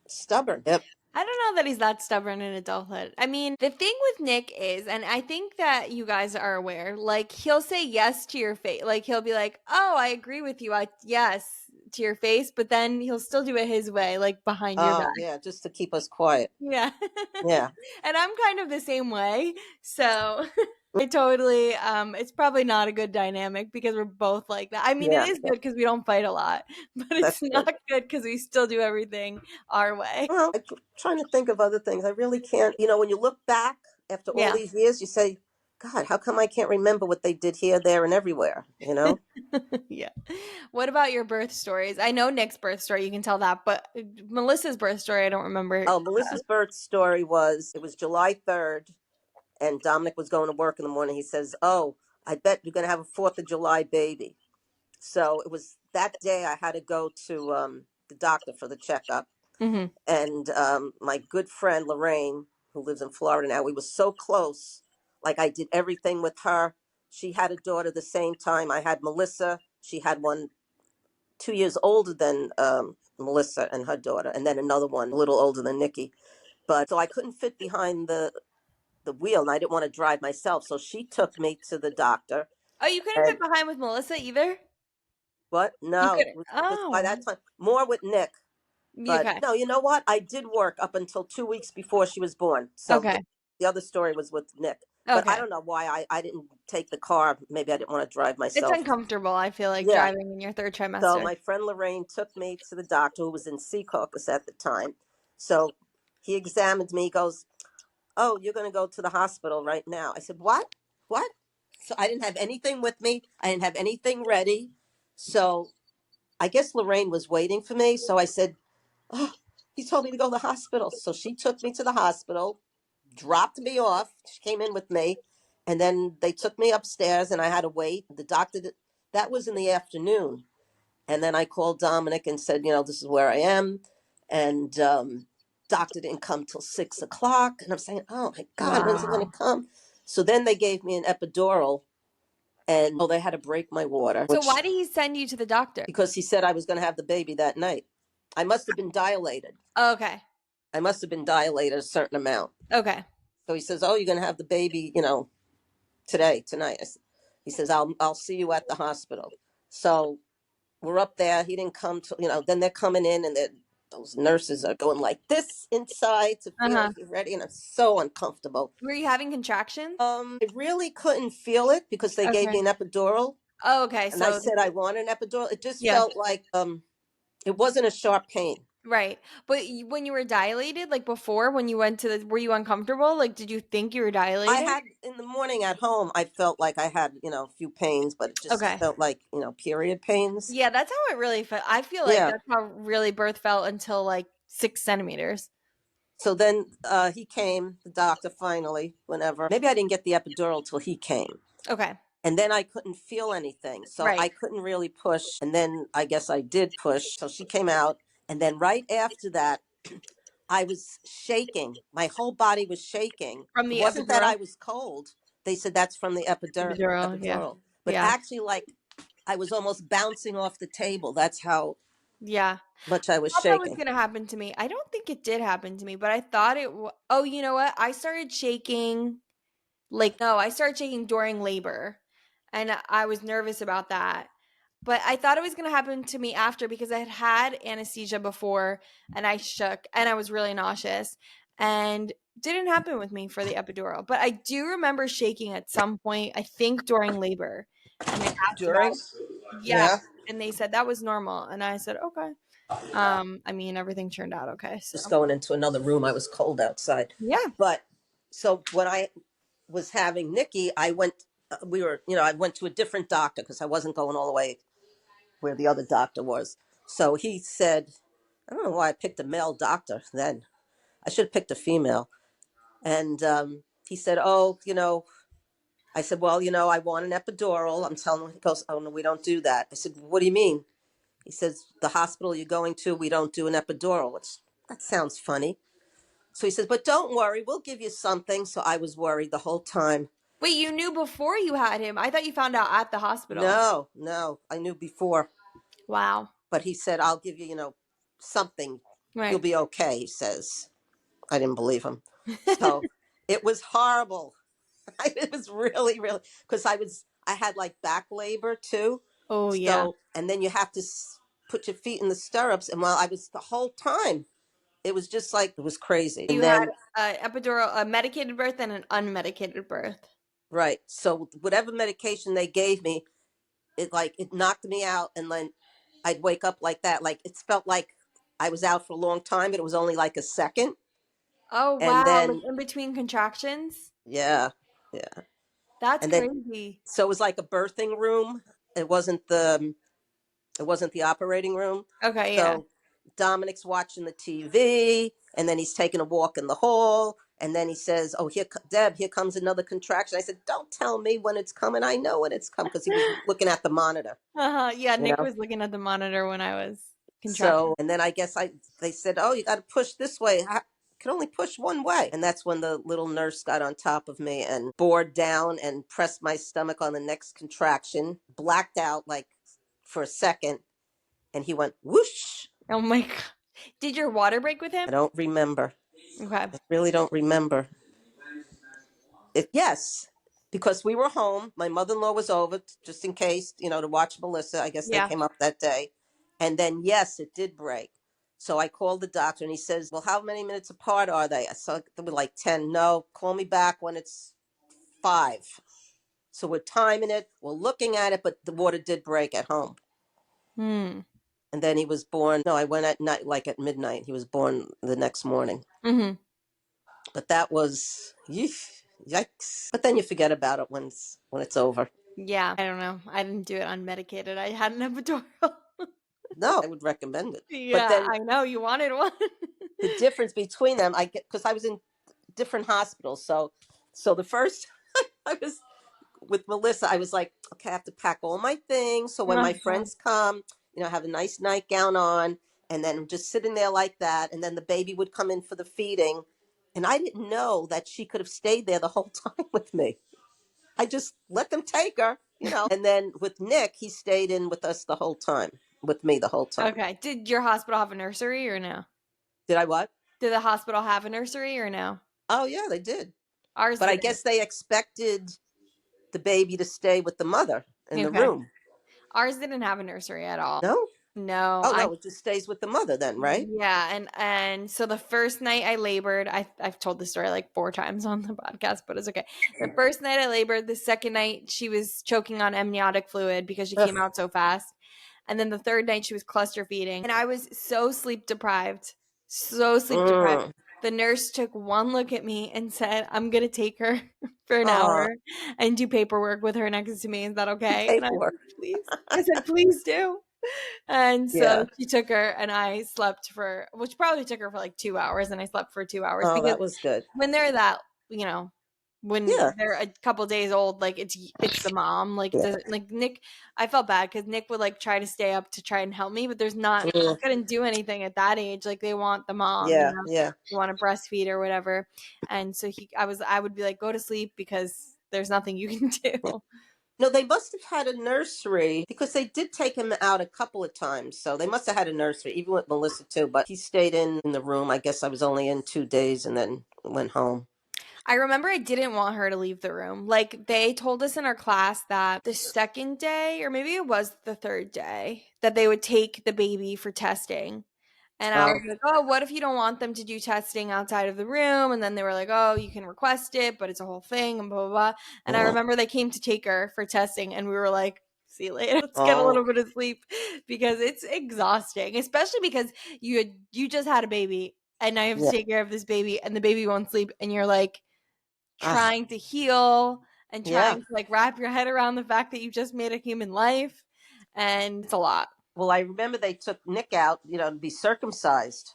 stubborn. Yep. I don't know that he's that stubborn in adulthood. I mean, the thing with Nick is, and I think that you guys are aware, like he'll say yes to your face. Like he'll be like, "Oh, I agree with you. Yes," to your face, but then he'll still do it his way, like behind your back. Oh, yeah, just to keep us quiet. Yeah. Yeah. And I'm kind of the same way. So I totally it's probably not a good dynamic because we're both like that. I mean, it Yeah, is yeah, good because we don't fight a lot, but it's that's good. not good because we still do everything our way. Well, I'm trying to think of other things. I really can't. When you look back after all Yeah. these years, you say, God, how come I can't remember what they did here, there, and everywhere? Yeah. What about your birth stories? I know Nick's birth story, you can tell that, but Melissa's birth story, I don't remember. Oh, Melissa's birth story it was July 3rd, and Dominic was going to work in the morning. He says, oh, I bet you're going to have a 4th of July baby. So it was that day I had to go to the doctor for the checkup. Mhm. And my good friend Lorraine, who lives in Florida now, we were so close. Like I did everything with her. She had a daughter the same time I had Melissa. She had one 2 years older than Melissa and her daughter, and then another one a little older than Nikki. But so I couldn't fit behind the wheel, and I didn't want to drive myself. So she took me to the doctor, Oh, you couldn't And get behind with Melissa either? what? You No, couldn't. because by Oh, that time, more with Nick. But okay. no, you know what? I did work up until 2 weeks before she was born. So Okay. the other story was with Nick. But I Okay. don't know why I didn't take the car. Maybe I didn't want to drive It's myself. uncomfortable, I feel like, Yeah. driving in your 3rd So trimester. my friend Lorraine took me to the doctor who was in Secaucus at the time. So he examined me. He goes, "Oh, you're going to go to the hospital right now." I said, "What? What?" So I didn't have anything with me. I didn't have anything ready. So I guess Lorraine was waiting for me. So I said, "Oh, he told me to go to the hospital." So she took me to the hospital, dropped me off. She came in with me. And then they took me upstairs and I had to wait. The doctor, that was in the afternoon. And then I called Dominic and said, this is where I am. And doctor didn't come till 6 o'clock. And I'm saying, oh my God, when's he going to Wow. come? So then they gave me an epidural and they had to break my water, So which why did he send you to the doctor? because he said I was going to have the baby that night. I must have been dilated. Okay. I must have been dilated a certain amount. Okay. So he says, oh, you're going to have the baby, tonight. He says, I'll see you at the hospital. So we're up there. He didn't come to, then they're coming in and those nurses are going like this inside to feel Uh-huh. if you're ready. And it's so uncomfortable. Were you having contractions? I really couldn't feel it because they gave Okay. me an epidural. Oh, okay. And I So said, I want an epidural. It just yeah, felt like, it wasn't a sharp pain. right. But when you were dilated, like before, when you went to were you uncomfortable? Like, did you think you were I dilated? had in the morning at home, I felt like I had, a few pains, but it just Okay. felt like, period pains. Yeah, that's how it really felt. I feel like Yeah. that's how really birth felt until like 6 centimeters. So then he came, the doctor finally, whenever. Maybe I didn't get the epidural till he came. Okay. And then I couldn't feel anything. So Right. I couldn't really push. And then I guess I did push. So she came out. And then right after that, I was shaking. My whole body was shaking. From It the wasn't that I epidural. was cold. They said that's from the Epidural. Yeah. epidural. But Yeah. actually, like, I was almost bouncing off the table. That's how Yeah. much I was Thought that was shaking. gonna happen to me. I don't think it did happen to me, but I thought oh, you know what? I started shaking. Like, no, I started shaking during labor, and I was nervous about that. But I thought it was going to happen to me after because I had had anesthesia before and I shook and I was really nauseous and didn't happen with me for the epidural. But I do remember shaking at some point, I think during labor. And I asked about, During? yeah, Yeah. and they said that was normal and I said, "Okay." I mean, everything turned out okay. So, Just going into another room. I was cold outside. yeah. But so when I was having Nikki, I went, I went to a different doctor because I wasn't going all the way where the other doctor was. So he said, I don't know why I picked a male doctor then. I should have picked a female. And he said, oh, I said, well, I want an epidural. I'm telling him, he goes, oh, no, we don't do that. I said, what do you mean? He says, the hospital you're going to, we don't do an epidural. That sounds funny. So he says, but don't worry, we'll give you something. So I was worried the whole time. Wait, you knew before you had him? I thought you found out at the hospital. No, no, I knew before. Wow. But he said, I'll give you, something. You'll Right. be okay, he says. I didn't believe him. So it was horrible. It was really, really, because I had like back labor too. Oh, yeah. So, and then you have to put your feet in the stirrups. And while I was the whole time, it was just like, it was crazy. You And had then, a epidural, a medicated birth, and an unmedicated birth. right. So whatever medication they gave me, it knocked me out. And then I'd wake up like that. Like it felt like I was out for a long time, but it was only like a second. Oh, And wow. Like then, in between contractions? yeah, yeah. That's And then, crazy. so it was like a birthing room. It wasn't the operating room. Okay, yeah. So Dominic's watching the TV, and then he's taking a walk in the hall, and then he says, "Oh, Deb, here comes another contraction." I said, "Don't tell me when it's coming. I know when it's coming," because he was looking at the monitor. Uh-huh. Yeah, You Nick know. was looking at the monitor when I was So, contracting. and then I guess they said, "Oh, you got to push this way. I can only push one way." And that's when the little nurse got on top of me and bore down and pressed my stomach on the next contraction. Blacked out like for a second, and he went whoosh. Oh my God. Did your water break with I him? don't remember. Okay. I really don't remember it. Yes, because we were home. My mother-in-law was over just in case, to watch Melissa. I guess they Yeah. came up that day. And then, yes, it did break. So I called the doctor and he says, well, how many minutes apart are they? I said, they were like 10. No, call me back when it's 5. So we're timing it. We're looking at it, but the water did break at home. Hmm. And then he was born. No, I went at night, like at midnight. He was born the next morning. Mm-hmm. But that was, yikes. But then you forget about it when it's over. Yeah. I don't know. I didn't do it unmedicated. I had an epidural. No, I would recommend it. But Yeah, then I know you wanted one. the difference between them, I get, because I was in different hospitals. So the first I was with Melissa, I was like, okay, I have to pack all my things. So when my Uh-huh. friends come, have a nice nightgown on, and then I'm just sitting there like that. And then the baby would come in for the feeding. And I didn't know that she could have stayed there the whole time with me. I just let them take her. And then with Nick, he stayed in with us the whole time, with me the whole time. Okay. Did your hospital have a nursery or no? Did I what? Did the hospital have a nursery or no? Oh, yeah, they did. Ours But I didn't. guess they expected the baby to stay with the mother in the Okay. room. Ours didn't have a nursery at all. No? No, Oh, I no, it just stays with the mother then, right? yeah, and so the first night I labored, I've told this story like 4 times on the podcast, but it's okay. The first night I labored, the second night she was choking on amniotic fluid because she came Ugh. out so fast. And then the third night she was cluster feeding. And I was so sleep deprived. So sleep deprived. Mm. The nurse took one look at me and said, I'm gonna take her for an Oh, hour and do paperwork with her next to me. Is that okay? And I paperwork. said, please. I said, please do. And so Yeah. she took her and I slept for, which probably took her for like 2 hours, and I slept for 2 hours Oh, because that was good. when they're that, you know, when Yeah. they're a couple days old, like it's the mom. Like it Yeah. doesn't like Nick. I felt bad because Nick would like try to stay up to try and help me, but there's not. Mm. Couldn't do anything at that age. Like they want the mom, Yeah. Yeah. they want to breastfeed or whatever. And so I would be like, go to sleep because there's nothing you can Yeah. do. No, they must have had a nursery because they did take him out a couple of times. So they must have had a nursery, even with Melissa too. But he stayed in the room. I guess I was only in 2 days and then went home. I remember I didn't want her to leave the room. Like they told us in our class that the second day, or maybe it was the third day, that they would take the baby for testing. And I Oh, was like, oh, what if you don't want them to do testing outside of the room? And then they were like, oh, you can request it, but it's a whole thing and blah, blah, blah. And I mm. remember they came to take her for testing and we were like, see you later. Let's get a Oh, little bit of sleep because it's exhausting, especially because you just had a baby and I have to yeah. take care of this baby and the baby won't sleep. And you're like Ah, trying to heal and yeah. trying to like wrap your head around the fact that you just made a human life. And it's a lot. Well, I remember they took Nick out, to be circumcised.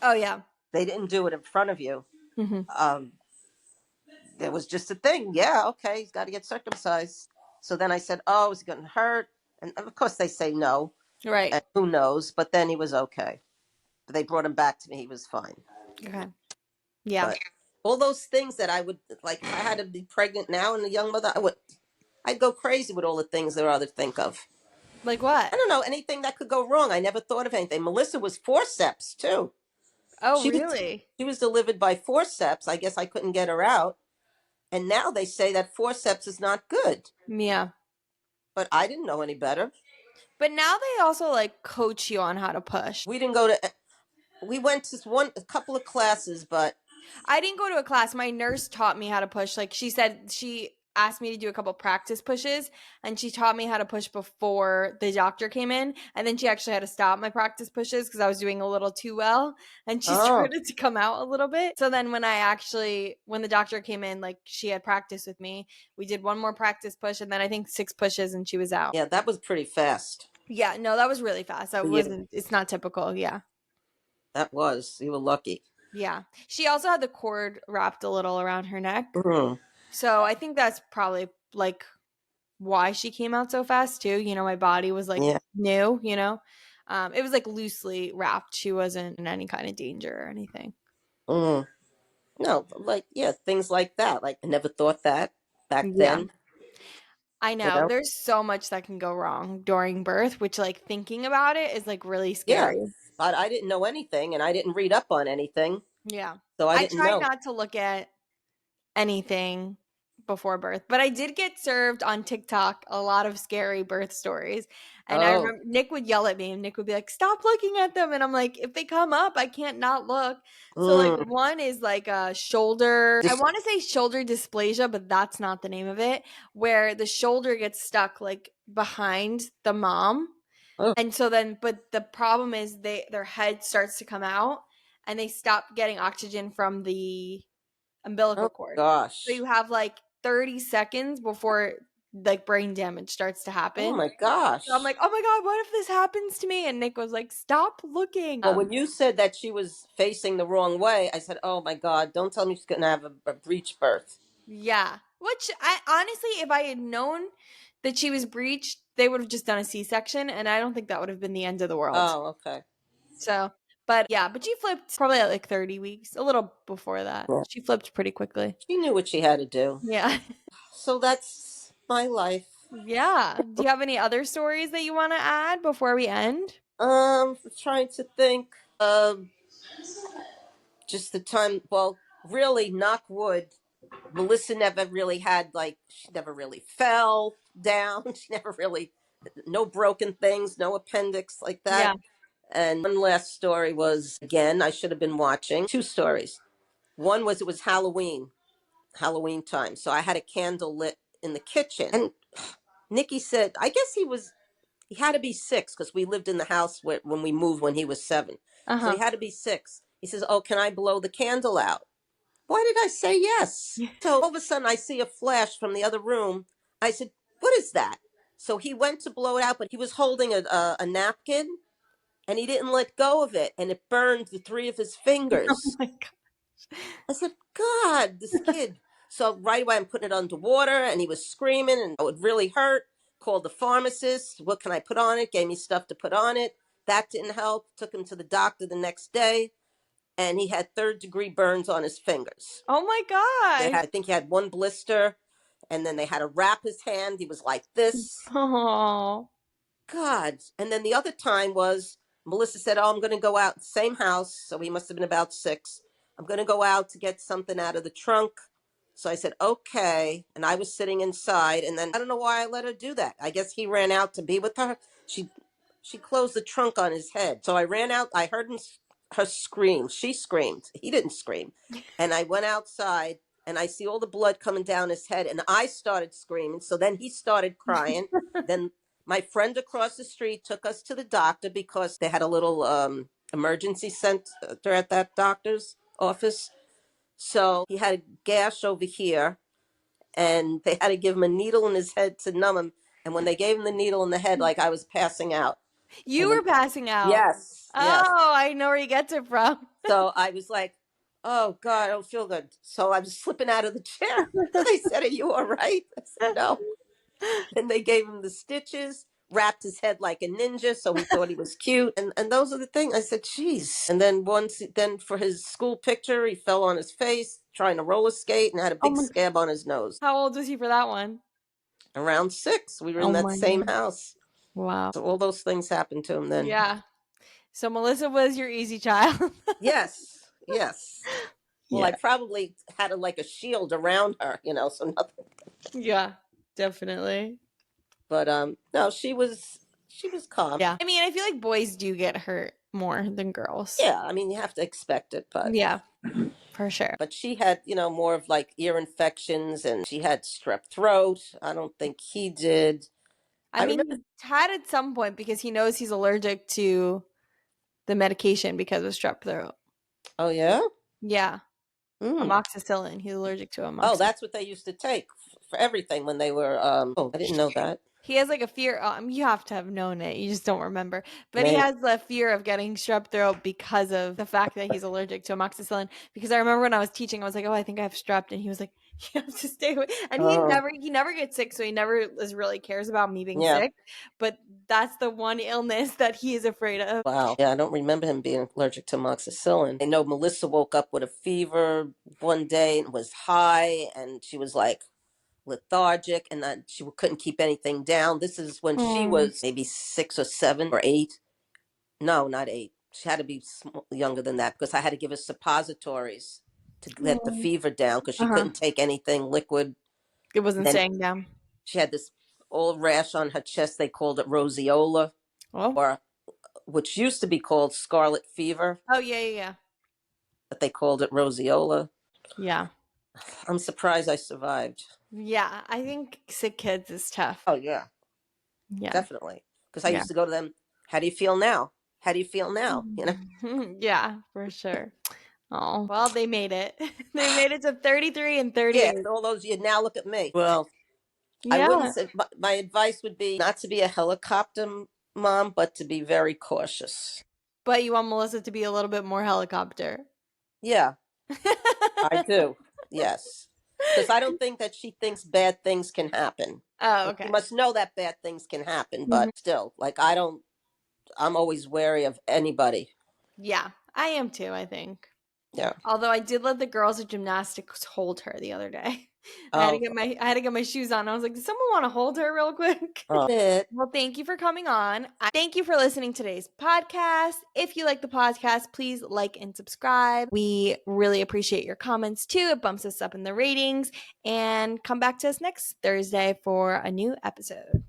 Oh, yeah. They didn't do it in front of you. Hmm. Um, it was just a thing. Yeah, okay, he's got to get circumcised. So then I said, "Oh, is he going to hurt?" And of course they say no, Right. and who knows? But then he was okay. They brought him back to me. He was fine. Okay. Yeah. But all those things that I would like, if I had to be pregnant now and a young mother, I'd go crazy with all the things that I would think of. Like what? I don't know anything that could go wrong. I never thought of anything. Melissa was forceps too. Oh, She was really? she was delivered by forceps. I guess I couldn't get her out. And now they say that forceps is not good. Yeah. But I didn't know any better. But now they also like coach you on how to push. We didn't go to. We went to a couple of classes, but I didn't go to a class. My nurse taught me how to push. Like she said, she asked me to do a couple practice pushes and she taught me how to push before the doctor came in. And then she actually had to stop my practice pushes because I was doing a little too well and she oh started to come out a little bit. So then when when the doctor came in, like she had practice with me, we did one more practice push and then I think 6 pushes and she was out. yeah, that was pretty fast Yeah, no, that was really fast. That for you. wasn't, it's not typical. Yeah. That was you were lucky. Yeah. She also had the cord wrapped a little around her neck. Mm. So I think that's probably like why she came out so fast too. My body was like Yeah. new. It was like loosely wrapped. She wasn't in any kind of danger or anything. Mm. No, like yeah, things like that. Like I never thought that back Yeah. then. I You know. know. There's so much that can go wrong during birth, which like thinking about it is like really Yeah, scary. but I didn't know anything, and I didn't read up on anything, Yeah. so I I didn't try know. not to look at anything before birth, but I did get served on TikTok a lot of scary birth stories. And I Oh. remember Nick would yell at me and Nick would be like, "Stop looking at them." And I'm like, "If they come up, I can't not look." So like Mm. one is like a shoulder, I want to say shoulder dysplasia, but that's not the name of it, where the shoulder gets stuck like behind the mom. Oh, And so then, but the problem is their head starts to come out and they stop getting oxygen from the umbilical oh cord. So gosh. you have like 30 seconds before like brain damage starts to Oh happen. my So I'm gosh. like, "Oh my god, what if this happens to me?" And Nick was like, "Stop looking." Well, when you said that she was facing the wrong way, I said, "Oh my God, don't tell me she's going to have a breech birth." Yeah. Which I honestly, if I had known that she was breached, they would have just done a C-section and I don't think that would have been the end of the world. Oh, okay. So, but yeah, but she flipped probably at like 30 weeks, a little before that. Yeah. She flipped pretty quickly. She knew what she had to do. Yeah. So that's my life. Yeah. Do you have any other stories that you want to add before we end? Trying to think. Just the time. Well, really, knock wood. Melissa never really had like she never really fell down. She never really no broken things, no appendix like that. Yeah. And one last story was again, I should have been watching two stories. One was it was Halloween time. So I had a candle lit in the kitchen. And Nikki said, I guess he had to be 6 because we lived in the house when we moved when he was 7. So he Uh-huh. had to be 6. He says, "Oh, can I blow the candle out?" Why did I say yes? So all of a sudden I see a flash from the other room. I said, "What is that?" So he went to blow it out, but he was holding a napkin and he didn't let go of it and it burned the 3 of his Oh fingers. my god. I said, "God, this kid." So right away I'm putting it under water and he was screaming and it really hurt. Called the pharmacist. What can I put on it? Gave me stuff to put on it. That didn't help. Took him to the doctor the next day and he had 3rd-degree burns on his fingers. Oh my god. I think he had one blister and then they had to wrap his hand. He was like this. Oh. God. And then the other time was Melissa said, "Oh, I'm going to go out, same house." So he must have been about 6. "I'm going to go out to get something out of the trunk." So I said, "Okay." And I was sitting inside. And then I don't know why I let her do that. I guess he ran out to be with her. She closed the trunk on his head. So I ran out. I heard her scream. She screamed. He didn't scream. And I went outside and I see all the blood coming down his head. And I started screaming. So then he started crying. Then my friend across the street took us to the doctor because they had a little emergency center at that doctor's office. So he had a gash over here and they had to give him a needle in his head to numb him. And when they gave him the needle in the head, like I was passing out. You And were then, passing out. yes, yes. Oh, I know where you get it from. So I was like, "Oh God, I don't feel good." So I was slipping out of the chair. They said, "Are you all right?" I said, "No." And they gave him the stitches, wrapped his head like a ninja, so he thought he was cute. And those are the things. I said, "Jeez." And then then for his school picture, he fell on his face trying to roller skate and had a Oh big my, scab on his nose. how old was he for that one? Around 6, we were in Oh that my same god. house. Wow. So all those things happened to him then. Yeah. So Melissa was your easy child. Yes, yes. Well, I Yeah. probably had like a shield around her, so nothing. Yeah. Definitely. But no, she was calm. Yeah. I mean, I feel like boys do get hurt more than girls. Yeah, I mean you have to expect it, but Yeah, for sure. she had, more of like ear infections and she had strep throat. I don't think he did. I I mean, remember. he's had at some point because he knows he's allergic to the medication because of strep throat. Oh yeah. Yeah. Mm. Amoxicillin. He's allergic to Oh, amoxicillin. that's what they used to take for everything when they were. Oh, I didn't know that. He has like a fear. You have to have known it. You just don't remember. But he Maybe. has a fear of getting strep throat because of the fact that he's allergic to amoxicillin. Because I remember when I was teaching, I was like, "Oh, I think I have strep," and he was like, "You have to stay away." And Oh, he never gets sick, so he never is really cares about me being yeah. sick. But that's the one illness that he is afraid of. Wow. Yeah, I don't remember him being allergic to amoxicillin. I know Melissa woke up with a fever one day and was high, and she was like lethargic and she couldn't keep anything down. This is when she Oh, was maybe 6 or 7 or 8. No, not 8. She had to be younger than that because I had to give her suppositories to get the oh. fever down because she Uh-huh. couldn't take anything liquid. It wasn't Then staying down. she had this old rash on her chest. They called it roseola, Oh. or which used to be called scarlet fever, Oh, yeah. but they called it roseola. Yeah. I'm surprised I survived. Yeah. I think sick kids is tough. Oh, yeah, Yeah. definitely. Because I Yeah. used to go to them, how do you feel now? How do you feel now? Yeah, for sure. Oh, well, they made it. They made it to 33 and Yeah, 38. all those, you now look at me. Well, I wouldn't Yeah. say, my advice would be not to be a helicopter mom, but to be very cautious. But you want Melissa to be a little bit more helicopter. Yeah, I do. Yes. Because I don't think that she thinks bad things can happen. Oh, She okay. must know that bad things can happen, Mhm. but still, like, I'm always wary of anybody. Yeah, I am too, I think. Yeah. Although I did let the girls at gymnastics hold her the other day. Oh, I had to get my shoes on. I was like, does someone want to hold her real quick? it. Well, thank you for coming on. Thank you for listening to today's podcast. If you like the podcast, please like and subscribe. We really appreciate your comments too. It bumps us up in the ratings. And come back to us next Thursday for a new episode.